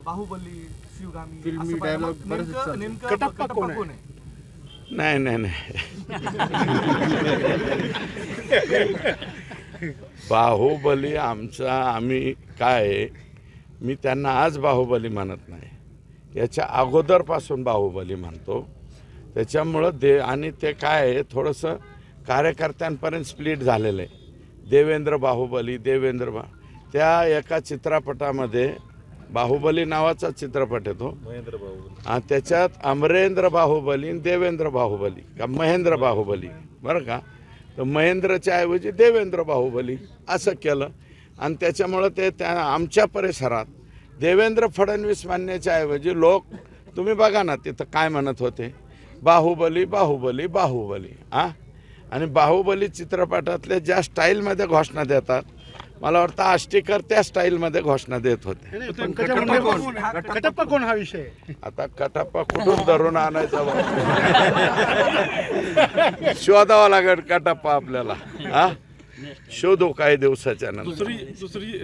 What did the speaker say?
बाहुबली, शिवगामी फिल्मी असं पाहिलं. dialogue मग बरेचसे चालतात. नेमकं कटप्पा कोण आहे? नाही नाही नाही बाहुबली आमचा आम्ही काय मी त्यांना आज बाहुबली म्हणत नाही, याच्या अगोदरपासून बाहुबली म्हणतो. त्याच्यामुळं आणि ते काय आहे थोडंसं कार्यकर्त्यांपर्यंत स्प्लिट झालेलं आहे. देवेंद्र बाहुबली त्या एका चित्रपटामध्ये बाहुबली नावाचा चित्रपट येतो, त्याच्यात अमरेंद्र बाहुबली आणि देवेंद्र बाहुबली का महेंद्र बाहुबली बरं का, तर महेंद्रच्या ऐवजी देवेंद्र बाहुबली असं केलं. आणि त्याच्यामुळं ते त्या आमच्या परिसरात देवेंद्र फडणवीस म्हणण्याच्या ऐवजी लोक तुम्ही बघा ना तिथं काय म्हणत होते, बाहुबली बाहुबली बाहुबली. आणि बाहुबली चित्रपटातले ज्या स्टाईलमध्ये घोषणा देतात, मला वाटतं आष्टीकर त्या स्टाईलमध्ये घोषणा देत होते. कटप्पा कोण हा विषय? आता कटप्पा कुठून धरून आणायचा शोधावा लागेल कटप्पा आपल्याला. शोधू काही दिवसाच्या नंतर. दुसरी